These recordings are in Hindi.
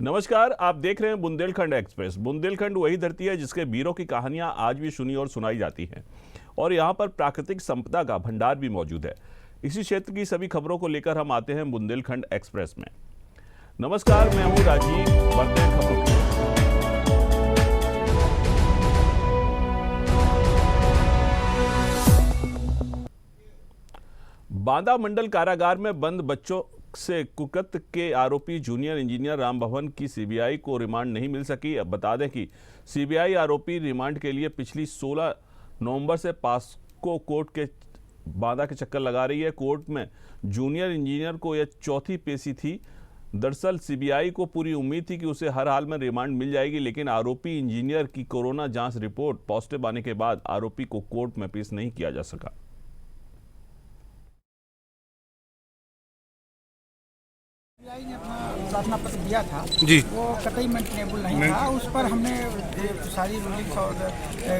नमस्कार, आप देख रहे हैं बुंदेलखंड एक्सप्रेस। बुंदेलखंड वही धरती है जिसके वीरों की कहानियां आज भी सुनी और सुनाई जाती हैं और यहाँ पर प्राकृतिक संपदा का भंडार भी मौजूद है। इसी क्षेत्र की सभी खबरों को लेकर हम आते हैं बुंदेलखंड एक्सप्रेस में। नमस्कार, मैं हूँ राजीव। बढ़ते हैं खबरों की। बांदा मंडल कारागार में बंद बच्चों से कुकृत्य के आरोपी जूनियर इंजीनियर राम भवन की सीबीआई को रिमांड नहीं मिल सकी। अब बता दें कि सीबीआई आरोपी रिमांड के लिए पिछली 16 नवंबर से पास्को कोर्ट के बांदा के चक्कर लगा रही है। कोर्ट में जूनियर इंजीनियर को यह चौथी पेशी थी। दरअसल सीबीआई को पूरी उम्मीद थी कि उसे हर हाल में रिमांड मिल जाएगी, लेकिन आरोपी इंजीनियर की कोरोना जांच रिपोर्ट पॉजिटिव आने के बाद आरोपी को कोर्ट में पेश नहीं किया जा सका। सीबीआई ने अपना प्रार्थना पत्र दिया था जी, वो कतई मेंटेनेबल नहीं था। उस पर हमने सारी रूलिंग्स और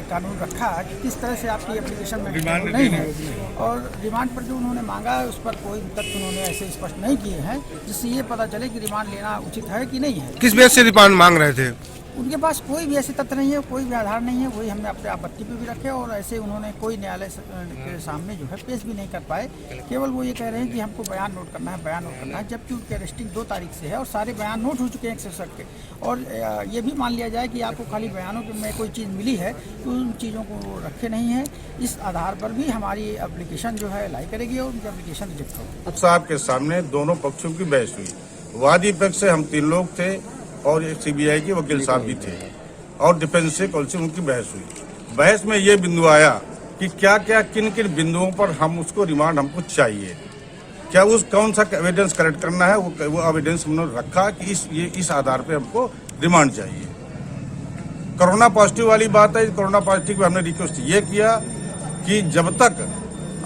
कानून रखा कि किस तरह से आपकी एप्लीकेशन मेंटेनेबल नहीं है, और रिमांड पर जो उन्होंने मांगा उस पर कोई तथ्य उन्होंने ऐसे स्पष्ट नहीं किए हैं जिससे ये पता चले कि रिमांड लेना उचित है कि नहीं है। किस बेस से रिमांड मांग रहे थे? उनके पास कोई भी ऐसे तथ्य नहीं है, कोई भी आधार नहीं है। वही हमने अपने आपत्ति पे भी रखे और ऐसे उन्होंने कोई न्यायालय के सामने जो है पेश भी नहीं कर पाए। केवल वो ये कह रहे हैं कि हमको बयान नोट करना है, बयान नोट करना है, जबकि उनके अरेस्टिंग 2 तारीख से है और सारे बयान नोट हो चुके हैं 160 के। और ये भी मान लिया जाए कि आपको खाली बयानों में कोई चीज़ मिली है तो उन चीज़ों को वो रखे नहीं है। इस आधार पर भी हमारी एप्लीकेशन जो है लाई करेगी और उनकी एप्लीकेशन रिजेक्ट होगी। साहब के सामने दोनों पक्षों की बहस हुई। वादी पक्ष से हम 3 लोग थे और सीबीआई के वकील साहब भी थे और डिफेंस से कल से उनकी बहस हुई। बहस में ये बिंदु आया कि क्या क्या किन किन बिंदुओं पर हम उसको रिमांड हमको चाहिए, क्या उस कौन सा एविडेंस कलेक्ट करना है, वो एविडेंस हमने रखा कि इस आधार पे हमको रिमांड चाहिए। कोरोना पॉजिटिव वाली बात है। कोरोना पॉजिटिव पे हमने रिक्वेस्ट ये किया कि जब तक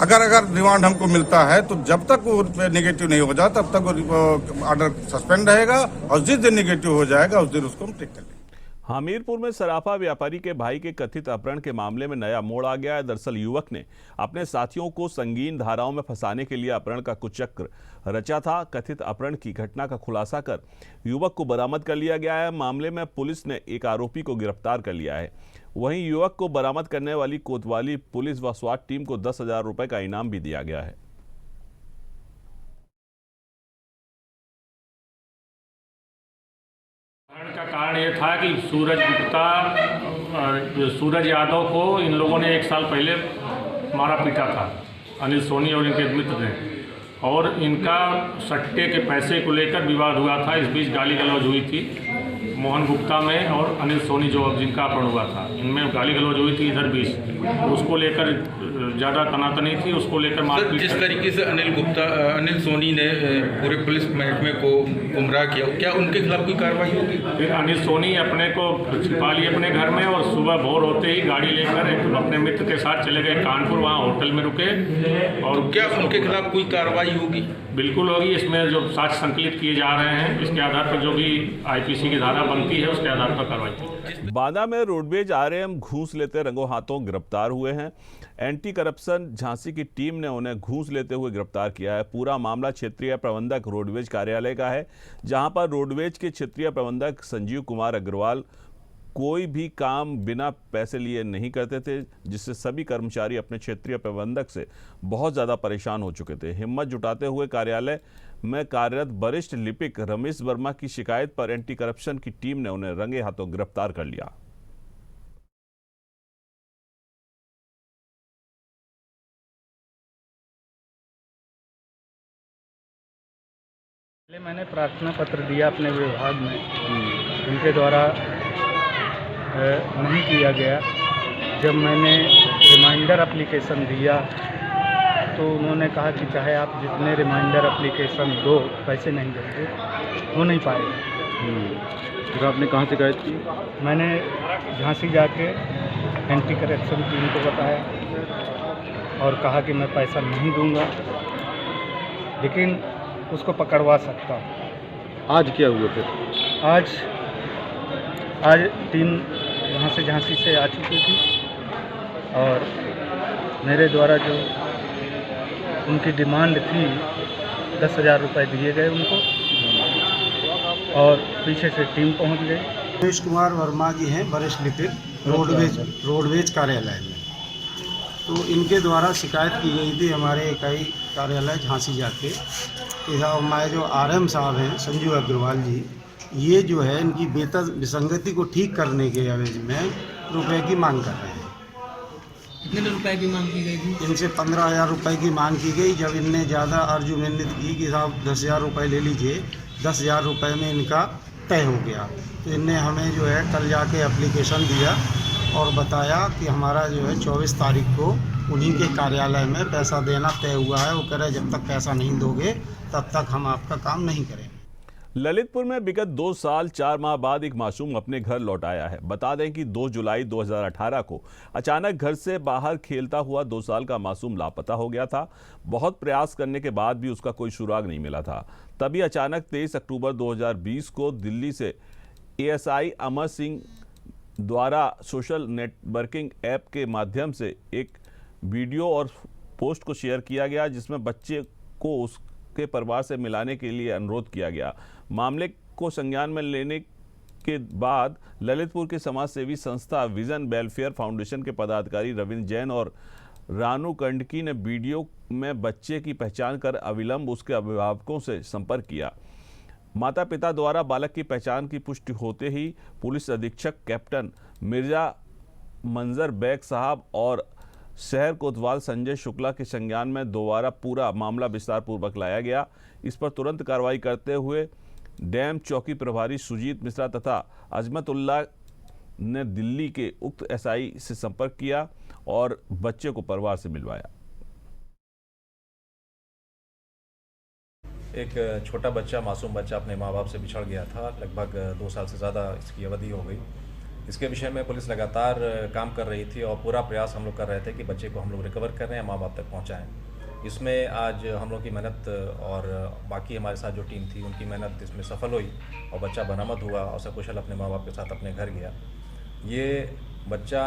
अगर रिमांड हमको मिलता है तो जब तक वो नेगेटिव नहीं हो जाता तब तक वो ऑर्डर सस्पेंड रहेगा और जिस दिन नेगेटिव हो जाएगा उस दिन उसको हम टेक कर लेंगे। हमीरपुर में सराफा व्यापारी के भाई के कथित अपहरण के मामले में नया मोड़ आ गया है। दरअसल युवक ने अपने साथियों को संगीन धाराओं में फंसाने के लिए अपहरण का कुचक्र रचा था। कथित अपहरण की घटना का खुलासा कर युवक को बरामद कर लिया गया है। मामले में पुलिस ने एक आरोपी को गिरफ्तार कर लिया है। वहीं युवक को बरामद करने वाली कोतवाली पुलिस व स्वाट टीम को 10,000 रुपए का इनाम भी दिया गया है। का कारण ये था कि सूरज गुप्ता सूरज यादव को इन लोगों ने 1 साल पहले मारा पीटा था, अनिल सोनी और इनके मित्र ने, और इनका सट्टे के पैसे को लेकर विवाद हुआ था। इस बीच गाली गलौज हुई थी मोहन गुप्ता में और अनिल सोनी जो जिनका अपहरण हुआ था, इनमें गाली गलौज हुई थी इधर बीच। उसको लेकर ज़्यादा तनातनी थी, उसको लेकर मारपीट। जिस तरीके से अनिल सोनी ने पूरे पुलिस महकमे को गुमराह किया, क्या उनके खिलाफ कोई कार्रवाई होगी? फिर अनिल सोनी अपने को छिपा लिए अपने घर में और सुबह भोर होते ही गाड़ी लेकर अपने मित्र के साथ चले गए कानपुर। वहाँ होटल में रुके और क्या उनके खिलाफ कोई कार्रवाई होगी? बिल्कुल होगी। इसमें जो साक्ष्य संकलित किए जा रहे हैं इसके आधार पर जो भी आईपीसी की धारा बनती है उसके आधार पर कार्रवाई होगी। बांदा में रोडवेज आरएएम घूस लेते रंगों हाथों गिरफ्तार हुए हैं। एंटी करप्शन झांसी की टीम ने उन्हें घूस लेते हुए गिरफ्तार किया है। पूरा मामला क्षेत्रीय प्रबंधक रोडवेज कार्यालय का है, जहां पर रोडवेज के क्षेत्रीय प्रबंधक संजीव कुमार अग्रवाल कोई भी काम बिना पैसे लिए नहीं करते थे, जिससे सभी कर्मचारी अपने क्षेत्रीय प्रबंधक से बहुत ज़्यादा परेशान हो चुके थे। हिम्मत जुटाते हुए कार्यालय में कार्यरत वरिष्ठ लिपिक रमेश वर्मा की शिकायत पर एंटी करप्शन की टीम ने उन्हें रंगे हाथों गिरफ्तार कर लिया। पहले मैंने प्रार्थना पत्र दिया अपने विभाग में, उनके द्वारा नहीं किया गया। जब मैंने रिमाइंडर एप्लीकेशन दिया तो उन्होंने कहा कि चाहे आप जितने रिमाइंडर एप्लीकेशन दो, पैसे नहीं देंगे, हो नहीं पाएगा। फिर आपने कहाँ शिकायत की? मैंने झांसी जाके एंटी करप्शन टीम को बताया और कहा कि मैं पैसा नहीं दूंगा, लेकिन उसको पकड़वा सकता हूँ। आज क्या हुआ फिर? आज टीम वहाँ से झांसी से आ चुकी थी और मेरे द्वारा जो उनकी डिमांड थी 10,000 रुपये दिए गए उनको, और पीछे से टीम पहुंच गई। रमेश कुमार वर्मा जी हैं, वरिष्ठ लिपिक रोडवेज कार्यालय में। तो इनके द्वारा शिकायत की गई थी हमारे इकाई कार्यालय झांसी जाके कि हमारे जो RM साहब हैं संजू अग्रवाल जी, ये जो है इनकी वेतन विसंगति को ठीक करने के एवज में रुपए की मांग कर रहे हैं। कितने रुपए की मांग की गई थी? इनसे 15,000 रुपये की मांग की गई। जब इनने ज़्यादा अर्जुमिन्नत की कि साहब 10,000 रुपये ले लीजिए, 10,000 रुपये में इनका तय हो गया। तो इनने हमें जो है कल जाके एप्लीकेशन दिया और बताया कि हमारा जो है 24 तारीख को उन्हीं के कार्यालय में पैसा देना तय हुआ है। वो कह रहे जब तक पैसा नहीं दोगे तब तक हम आपका काम नहीं करेंगे। ललितपुर में विगत 2 साल 4 माह बाद एक मासूम अपने घर लौट आया है। बता दें कि 2 जुलाई 2018 को अचानक घर से बाहर खेलता हुआ 2 साल का मासूम लापता हो गया था। बहुत प्रयास करने के बाद भी उसका कोई सुराग नहीं मिला था। तभी अचानक 23 अक्टूबर 2020 को दिल्ली से ASI अमर सिंह द्वारा सोशल नेटवर्किंग ऐप के माध्यम से एक वीडियो और पोस्ट को शेयर किया गया, जिसमें बच्चे को उसके परिवार से मिलाने के लिए अनुरोध किया गया। मामले को संज्ञान में लेने के बाद ललितपुर की समाज सेवी संस्था विजन वेलफेयर फाउंडेशन के पदाधिकारी रविंद्र जैन और रानू कंडकी ने वीडियो में बच्चे की पहचान कर अविलंब उसके अभिभावकों से संपर्क किया। माता पिता द्वारा बालक की पहचान की पुष्टि होते ही पुलिस अधीक्षक कैप्टन मिर्जा मंजर बैग साहब और शहर कोतवाल संजय शुक्ला के संज्ञान में दोबारा पूरा मामला विस्तार पूर्वक लाया गया। इस पर तुरंत कार्रवाई करते हुए डैम चौकी प्रभारी सुजीत मिश्रा तथा अजमतुल्लाह ने दिल्ली के उक्त SI से संपर्क किया और बच्चे को परिवार से मिलवाया। एक छोटा बच्चा, मासूम बच्चा अपने माँ बाप से बिछड़ गया था। लगभग 2 साल से ज़्यादा इसकी अवधि हो गई। इसके विषय में पुलिस लगातार काम कर रही थी और पूरा प्रयास हम लोग कर रहे थे कि बच्चे को हम लोग रिकवर कर रहे हैं, माँ बाप तक पहुँचाएँ। इसमें आज हम लोग की मेहनत और बाकी हमारे साथ जो टीम थी उनकी मेहनत इसमें सफल हुई और बच्चा बरामद हुआ और सकुशल अपने माँ बाप के साथ अपने घर गया। ये बच्चा,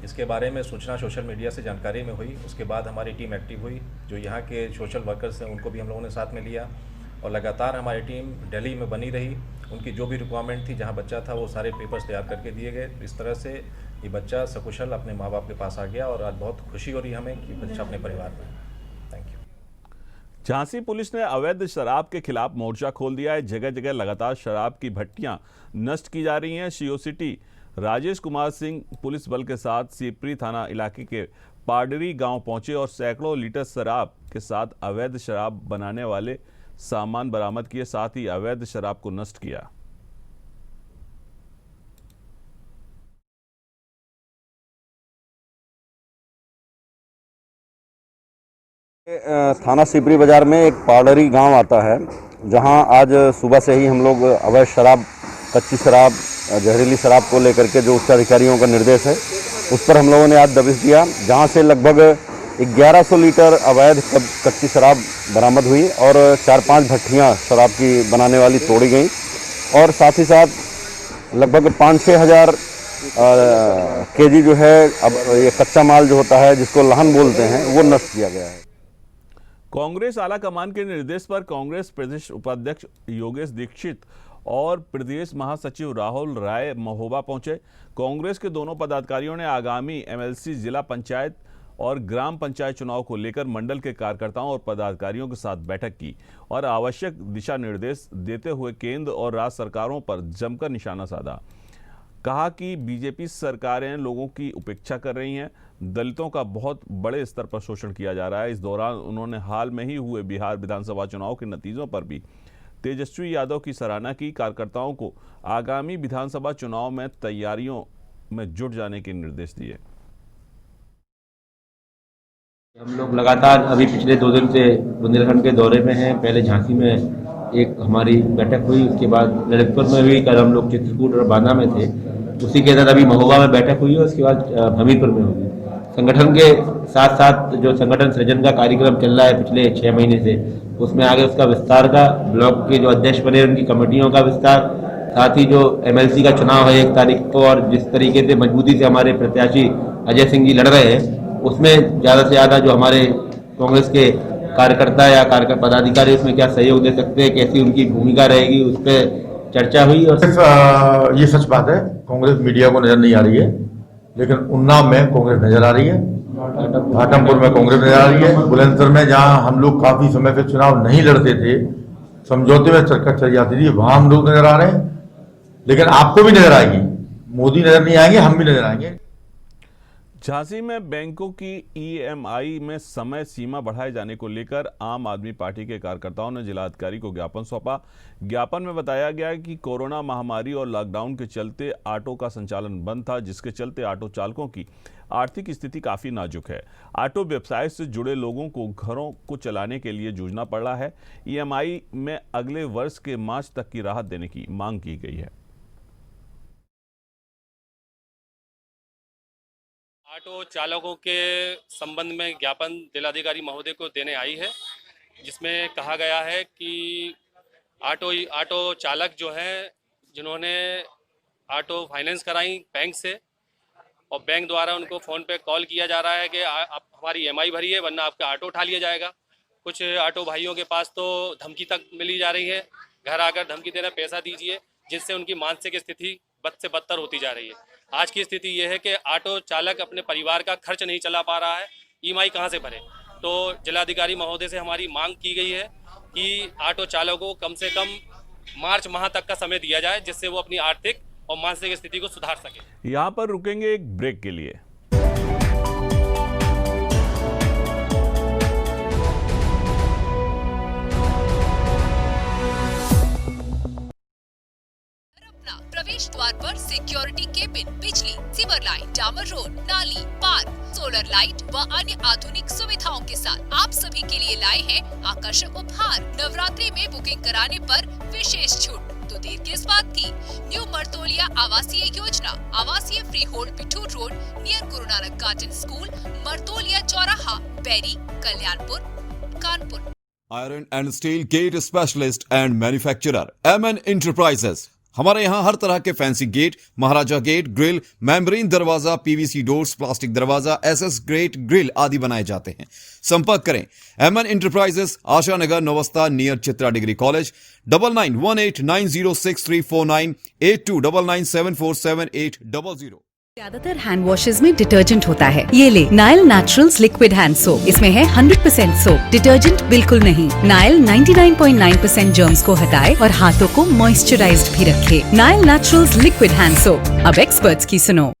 इसके बारे में सूचना सोशल मीडिया से जानकारी में हुई। उसके बाद हमारी टीम एक्टिव हुई। जो यहाँ के सोशल वर्कर्स हैं उनको भी हम लोगों ने साथ में लिया और लगातार हमारी टीम दिल्ली में बनी रही। उनकी जो भी रिक्वायरमेंट थी, जहाँ बच्चा था, वो सारे पेपर्स तैयार करके दिए गए। इस तरह से ये बच्चा सकुशल अपने माँ बाप के पास आ गया और आज बहुत खुशी हो रही है हमें कि बच्चा अपने परिवार में है। Thank you. झांसी पुलिस ने अवैध शराब के खिलाफ मोर्चा खोल दिया है। जगह जगह लगातार शराब की भट्टियां नष्ट की जा रही हैं। CO city Rajesh Kumar Singh police बल के साथ सीपरी थाना इलाके के पाडरी गांव पहुंचे और सैकड़ों लीटर शराब के साथ अवैध शराब बनाने वाले सामान बरामद किए, साथ ही अवैध शराब को नष्ट किया। थाना सिपरी बाजार में एक पाडरी गांव आता है, जहां आज सुबह से ही हम लोग अवैध शराब, कच्ची शराब, जहरीली शराब को लेकर के जो उच्चाधिकारियों का निर्देश है उस पर हम लोगों ने आज दबिश दिया, जहां से लगभग 1100 लीटर अवैध कच्ची शराब बरामद हुई और 4-5 भट्टियां शराब की बनाने वाली तोड़ी गई और साथ ही साथ लगभग 5-6 हज़ार केजी जो है अब ये कच्चा माल जो होता है, जिसको लहन बोलते हैं, वो नष्ट किया गया है। कांग्रेस आला कमान के निर्देश पर कांग्रेस प्रदेश उपाध्यक्ष योगेश दीक्षित और प्रदेश महासचिव राहुल राय महोबा पहुंचे। कांग्रेस के दोनों पदाधिकारियों ने आगामी MLC, जिला पंचायत और ग्राम पंचायत चुनाव को लेकर मंडल के कार्यकर्ताओं और पदाधिकारियों के साथ बैठक की और आवश्यक दिशा निर्देश देते हुए केंद्र और राज्य सरकारों पर जमकर निशाना साधा। कहा कि बीजेपी सरकारें लोगों की उपेक्षा कर रही हैं, दलितों का बहुत बड़े स्तर पर शोषण किया जा रहा है। इस दौरान उन्होंने हाल में ही हुए बिहार विधानसभा चुनाव के नतीजों पर भी तेजस्वी यादव की सराहना की। कार्यकर्ताओं को आगामी विधानसभा चुनाव में तैयारियों में जुट जाने के निर्देश दिए। हम लोग लगातार अभी पिछले 2 दिन से बुंदेलखंड के दौरे में हैं। पहले झांसी में एक हमारी बैठक हुई, उसके बाद ललितपुर में भी, कल हम लोग चित्रकूट और बांदा में थे। उसी के साथ अभी महोबा में बैठक हुई और उसके बाद हमीरपुर में होगी। संगठन के साथ साथ जो संगठन सृजन का कार्यक्रम चल रहा है पिछले 6 महीने से, उसमें आगे उसका विस्तार का, ब्लॉक के जो अध्यक्ष बने उनकी कमेटियों का विस्तार, साथ ही जो MLC का चुनाव है 1 तारीख को और जिस तरीके से मजबूती से हमारे प्रत्याशी अजय सिंह जी लड़ रहे हैं, उसमें ज़्यादा से ज़्यादा जो हमारे कांग्रेस के कार्यकर्ता या पदाधिकारी उसमें क्या सहयोग दे सकते हैं, कैसी उनकी भूमिका रहेगी, उस पर चर्चा हुई और ये सच बात है, कांग्रेस मीडिया को नजर नहीं आ रही है, लेकिन उन्नाव में कांग्रेस नजर आ रही है, घाटमपुर में कांग्रेस नजर आ रही है, बुलंदशहर में जहां हम लोग काफी समय से चुनाव नहीं लड़ते थे, समझौते में चर्चा चल जाती थी, वहां हम लोग नजर आ रहे हैं। लेकिन आपको भी नजर आएगी, मोदी नजर नहीं आएंगे, हम भी नजर आएंगे। झांसी में बैंकों की ईएमआई में समय सीमा बढ़ाए जाने को लेकर आम आदमी पार्टी के कार्यकर्ताओं ने जिलाधिकारी को ज्ञापन सौंपा। ज्ञापन में बताया गया कि कोरोना महामारी और लॉकडाउन के चलते ऑटो का संचालन बंद था, जिसके चलते ऑटो चालकों की आर्थिक स्थिति काफी नाजुक है। ऑटो व्यवसाय से जुड़े लोगों को घरों को चलाने के लिए जूझना पड़ रहा है। ईएमआई में अगले वर्ष के मार्च तक की राहत देने की मांग की गई है। ऑटो चालकों के संबंध में ज्ञापन जिलाधिकारी महोदय को देने आई है, जिसमें कहा गया है कि ऑटो चालक जो हैं, जिन्होंने ऑटो फाइनेंस कराई बैंक से और बैंक द्वारा उनको फ़ोन पे कॉल किया जा रहा है कि आप हमारी ईएमआई भरिए वरना आपका ऑटो उठा लिया जाएगा। कुछ ऑटो भाइयों के पास तो धमकी तक मिली जा रही है, घर आकर धमकी दे रहे पैसा दीजिए, जिससे उनकी मानसिक स्थिति बद से बदतर होती जा रही है। आज की स्थिति ये है कि ऑटो चालक अपने परिवार का खर्च नहीं चला पा रहा है, ईएमआई कहाँ से भरे। तो जिलाधिकारी महोदय से हमारी मांग की गई है कि ऑटो चालकों को कम से कम मार्च माह तक का समय दिया जाए, जिससे वो अपनी आर्थिक और मानसिक स्थिति को सुधार सके। यहाँ पर रुकेंगे एक ब्रेक के लिए। प्रवेश द्वार पर सिक्योरिटी केबिन, बिजली, सीवर लाइन, डामर रोड, नाली, पार्क, सोलर लाइट व अन्य आधुनिक सुविधाओं के साथ आप सभी के लिए लाए हैं आकर्षक उपहार। नवरात्रि में बुकिंग कराने पर विशेष छूट, तो देर किस बात की। न्यू मर्तोलिया आवासीय योजना, आवासीय free hold Pithoor road near Guru Nanak garden school, Martolia चौराहा, Bairi, Kalyanpur, Kanpur. Iron and steel gate specialist and manufacturer MN enterprises. हमारे यहाँ हर तरह के fancy gate, Maharaja gate, grill, membrane दरवाजा, पीवीसी डोर्स, प्लास्टिक दरवाजा, एसएस ग्रेट ग्रिल आदि बनाए जाते हैं। संपर्क करें MN enterprises, Asha Nagar, Nawasta near Chitra degree college, 9918906349, 8299747800। ज्यादातर हैंड वॉशेज में डिटर्जेंट होता है, ये ले Nile naturals liquid hand soap. इसमें है 100% सोप, डिटर्जेंट बिल्कुल नहीं। नाइल 99.9% जर्म्स को हटाए और हाथों को मॉइस्चराइज्ड भी रखे। Nile naturals liquid hand soap, अब एक्सपर्ट्स की सुनो।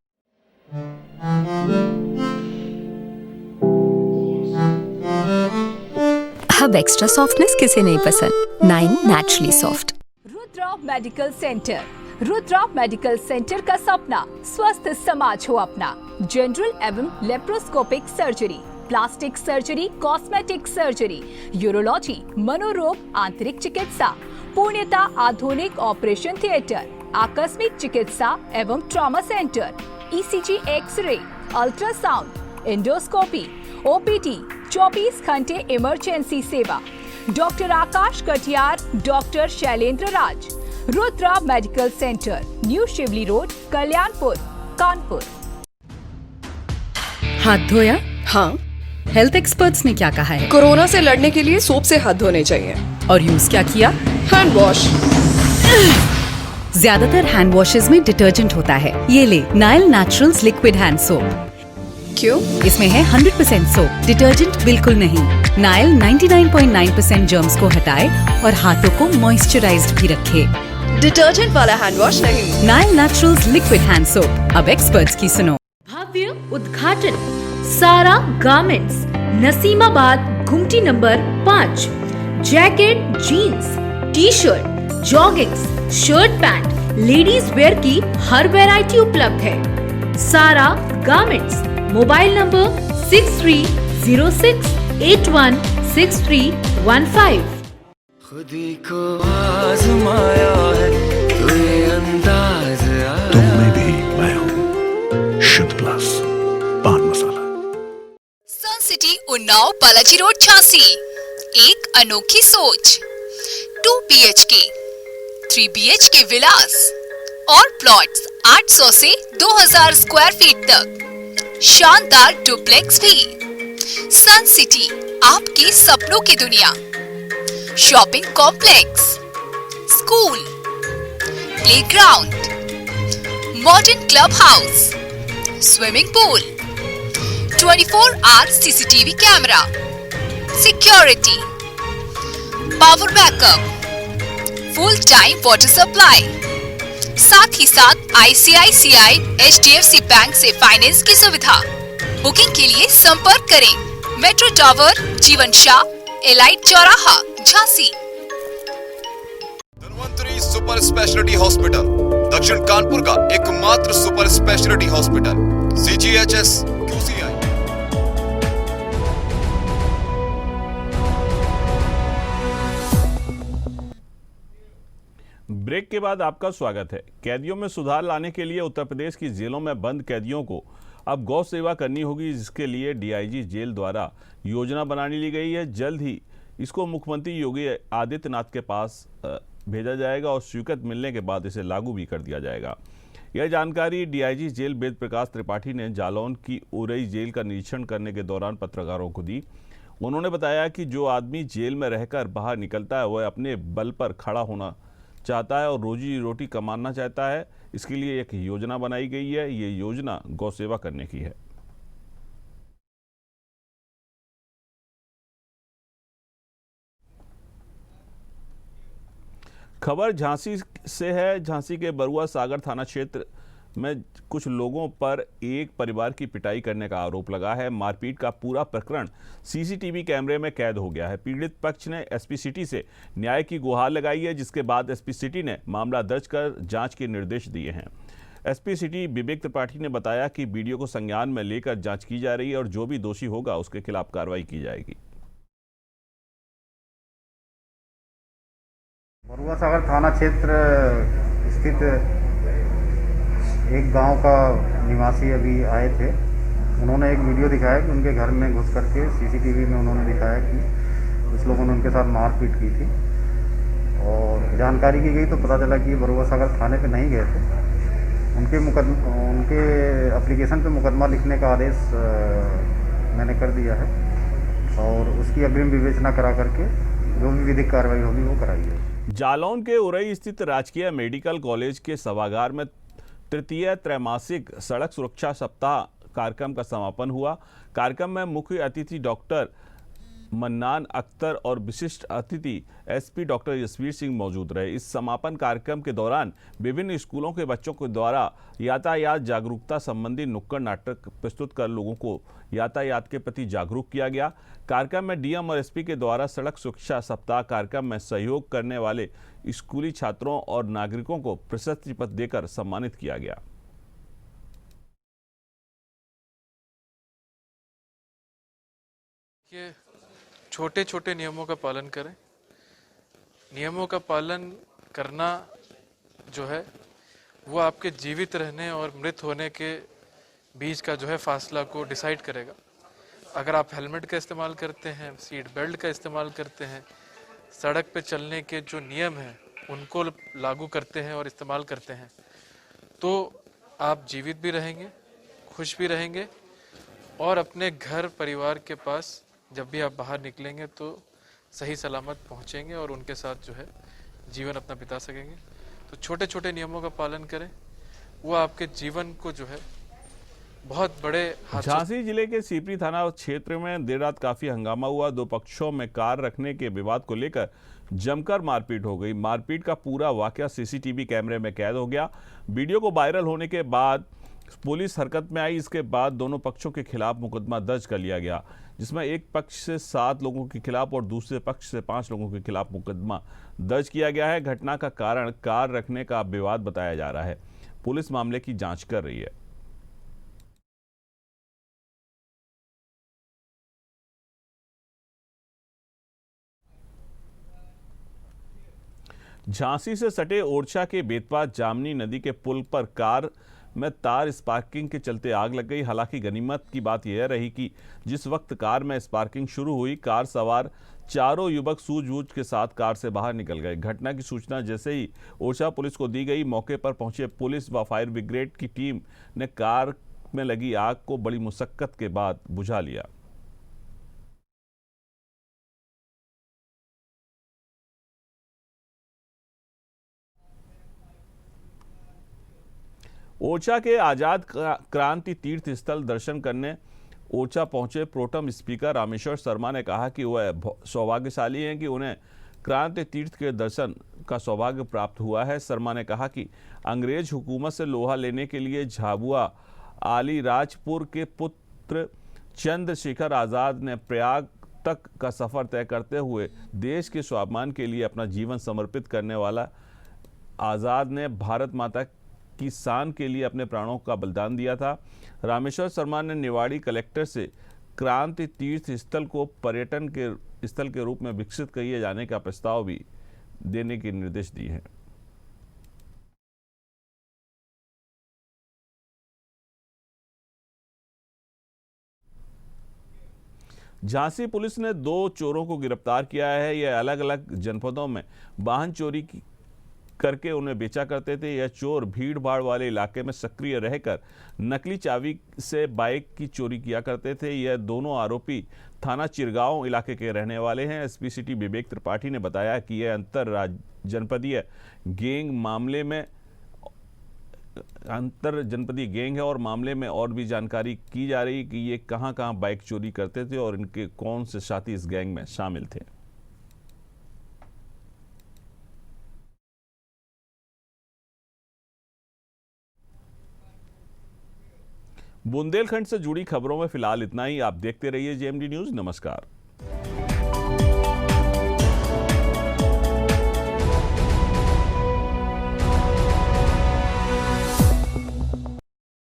अब एक्स्ट्रा सॉफ्टनेस किसे नहीं पसंद, 9 naturally soft. Rudra medical centre, Rudra medical centre का सपना स्वस्थ समाज हो अपना। जनरल एवं laparoscopic surgery, plastic surgery, cosmetic surgery, urology, मनोरोग, आंतरिक चिकित्सा, पूर्णतः आधुनिक ऑपरेशन थिएटर, आकस्मिक चिकित्सा एवं trauma centre, ECG, X ray, ultrasound, endoscopy, OPD, 24 घंटे इमरजेंसी सेवा। Doctor Akash Katiyar, doctor Shailendra Raj. Rudra medical centre, new Shivli road, Kalyanpur, Kanpur. हाथ धोया? हाँ। हेल्थ एक्सपर्ट्स ने क्या कहा है? कोरोना से लड़ने के लिए सोप से हाथ धोने चाहिए। और यूज क्या किया? Hand wash. ज्यादातर हैंड वॉशेज में डिटर्जेंट होता है, ये ले Nile naturals liquid hand soap. क्यों? इसमें है 100% सोप, डिटर्जेंट बिल्कुल नहीं। नाइल 99.9% जर्म्स को हटाए और हाथों को मॉइस्चराइज्ड भी रखे। डिटर्जेंट वाला हैंड वॉश नहीं। Nile naturals liquid hand soap, अब एक्सपर्ट्स की सुनो। भव्य उद्घाटन, सारा गारमेंट्स, नसीमाबाद, घुमटी number 5। Jacket, jeans, T shirt, joggings, shirt pant, ladies wear की हर वैरायटी उपलब्ध है। सारा गारमेंट्स, मोबाइल नंबर 6306816315। खुदी को आजमाया है तो ये अंदाज तुम में भी मैं हूँ, शुद्ध प्लस पान मसाला। सन सिटी उन्नाव, बालाजी रोड, झांसी। एक अनोखी सोच, 2 BHK, 3 BHK विलास और प्लॉट्स 800 से 2000 स्क्वायर फीट तक। शानदार डुप्लेक्स भी। सन सिटी, आपके सपनों की दुनिया। Shopping complex, school, playground, modern club house, swimming pool, 24 hour CCTV camera, security, power backup, full time water supply, साथ ही साथ ICICI HDFC बैंक से फाइनेंस की सुविधा। बुकिंग के लिए संपर्क करें मेट्रो टावर, जीवन शाह, एलाइट चौराहा, Jhansi. Dhanvantari super speciality hospital, दक्षिण कानपुर का एकमात्र super speciality hospital, CGHS QCI। Break के बाद आपका स्वागत है। कैदियों में सुधार लाने के लिए उत्तर प्रदेश की जेलों में बंद कैदियों को अब गौ सेवा करनी होगी, जिसके लिए DIG जेल द्वारा योजना बनानी ली गई है। जल्द ही इसको मुख्यमंत्री योगी आदित्यनाथ के पास भेजा जाएगा और स्वीकृति मिलने के बाद इसे लागू भी कर दिया जाएगा। यह जानकारी DIG जेल वेद प्रकाश त्रिपाठी ने जालौन की उरई जेल का निरीक्षण करने के दौरान पत्रकारों को दी। उन्होंने बताया कि जो आदमी जेल में रहकर बाहर निकलता है वह अपने बल पर खड़ा होना चाहता है और रोजी रोटी कमाना चाहता है। इसके लिए एक योजना बनाई गई है। ये योजना गौ सेवा करने की है। खबर झांसी से है। झांसी के बरुआ सागर थाना क्षेत्र में कुछ लोगों पर एक परिवार की पिटाई करने का आरोप लगा है। मारपीट का पूरा प्रकरण CCTV कैमरे में कैद हो गया है। पीड़ित पक्ष ने SP सिटी से न्याय की गुहार लगाई है, जिसके बाद SP सिटी ने मामला दर्ज कर जांच के निर्देश दिए हैं। SP सिटी विवेक त्रिपाठी ने बताया कि वीडियो को संज्ञान में लेकर जांच की जा रही है और जो भी दोषी होगा उसके खिलाफ कार्रवाई की जाएगी। बरुआ सागर थाना क्षेत्र स्थित एक गांव का निवासी अभी आए थे। उन्होंने एक वीडियो दिखाया कि उनके घर में घुस करके CCTV में उन्होंने दिखाया कि कुछ लोगों ने उनके साथ मारपीट की थी और जानकारी की गई तो पता चला कि बरुआ सागर थाने पे नहीं गए थे। उनके एप्लीकेशन पे मुकदमा लिखने का आदेश मैंने कर दिया है और उसकी अग्रिम विवेचना करा करके जो भी विधिक कार्रवाई होगी वो कराई है। जालौन के उरई स्थित राजकीय मेडिकल कॉलेज के सभागार में तृतीय त्रैमासिक सड़क सुरक्षा सप्ताह कार्यक्रम का समापन हुआ। कार्यक्रम में मुख्य अतिथि डॉक्टर मन्नान अख्तर और विशिष्ट अतिथि SP डॉक्टर यशवीर सिंह मौजूद रहे। इस समापन कार्यक्रम के दौरान विभिन्न स्कूलों के बच्चों के द्वारा यातायात जागरूकता संबंधी नुक्कड़ नाटक प्रस्तुत कर लोगों को यातायात के प्रति जागरूक किया गया। कार्यक्रम में DM और SP के द्वारा सड़क सुरक्षा सप्ताह कार्यक्रम में सहयोग करने वाले स्कूली छात्रों और नागरिकों को प्रशस्ति पत्र देकर सम्मानित किया गया। छोटे छोटे नियमों का पालन करें। नियमों का पालन करना जो है वो आपके जीवित रहने और मृत होने के बीच का जो है फासला को डिसाइड करेगा। अगर आप हेलमेट का इस्तेमाल करते हैं, सीट बेल्ट का इस्तेमाल करते हैं, सड़क पे चलने के जो नियम हैं उनको लागू करते हैं और इस्तेमाल करते हैं, तो आप जीवित भी रहेंगे, खुश भी रहेंगे और अपने घर परिवार के पास जब भी आप बाहर निकलेंगे तो सही सलामत पहुंचेंगे और उनके साथ जो है जीवन अपना बिता सकेंगे। तो छोटे छोटे नियमों का पालन करें, वो आपके जीवन को जो है बहुत बड़े। झांसी जिले के सीपरी थाना क्षेत्र में देर रात काफी हंगामा हुआ। दो पक्षों में कार रखने के विवाद को लेकर जमकर मारपीट हो गई। मारपीट का पूरा वाकया CCTV कैमरे में कैद हो गया। वीडियो को वायरल होने के बाद पुलिस हरकत में आई। इसके बाद दोनों पक्षों के खिलाफ मुकदमा दर्ज कर लिया गया, जिसमें एक पक्ष से 7 लोगों के खिलाफ और दूसरे पक्ष से 5 लोगों के खिलाफ मुकदमा दर्ज किया गया है। घटना का कारण कार रखने का विवाद बताया जा रहा है। पुलिस मामले की जांच कर रही है। झांसी से सटे ओरछा के बेतवा जामनी नदी के पुल पर कार में तार स्पार्किंग के चलते आग लग गई। हालांकि गनीमत की बात यह रही कि जिस वक्त कार में स्पार्किंग शुरू हुई, कार सवार चारों युवक सूझबूझ के साथ कार से बाहर निकल गए। घटना की सूचना जैसे ही ओरछा पुलिस को दी गई, मौके पर पहुंचे पुलिस व फायर ब्रिगेड की टीम ने कार में लगी आग को बड़ी मुशक्कत के बाद बुझा लिया। ओरछा के आजाद क्रांति तीर्थ स्थल दर्शन करने ओरछा पहुंचे प्रोटम स्पीकर रामेश्वर शर्मा ने कहा कि वह सौभाग्यशाली हैं कि उन्हें क्रांति तीर्थ के दर्शन का सौभाग्य प्राप्त हुआ है। शर्मा ने कहा कि अंग्रेज हुकूमत से लोहा लेने के लिए झाबुआ अलीराजपुर के पुत्र चंद्रशेखर आज़ाद ने प्रयाग तक का सफ़र तय करते हुए देश के स्वाभिमान के लिए अपना जीवन समर्पित करने वाला आज़ाद ने भारत माता की शान के लिए अपने प्राणों का बलिदान दिया था। रामेश्वर शर्मा ने निवाड़ी कलेक्टर से क्रांति तीर्थ स्थल को पर्यटन के स्थल के रूप में विकसित किए जाने का प्रस्ताव भी देने के निर्देश दिए हैं। झांसी पुलिस ने 2 चोरों को गिरफ्तार किया है। यह अलग अलग जनपदों में वाहन चोरी करके उन्हें बेचा करते थे। यह चोर भीड़ भाड़ वाले इलाके में सक्रिय रहकर नकली चाबी से बाइक की चोरी किया करते थे। यह दोनों आरोपी थाना चिरगांव इलाके के रहने वाले हैं। एसपी सिटी विवेक त्रिपाठी ने बताया कि यह अंतर जनपदीय गैंग है और मामले में और भी जानकारी की जा रही कि ये कहां-कहां बाइक चोरी करते थे और इनके कौन से साथी इस गैंग में शामिल थे। बुंदेलखंड से जुड़ी खबरों में फिलहाल इतना ही। आप देखते रहिए जेएमडी न्यूज़। नमस्कार।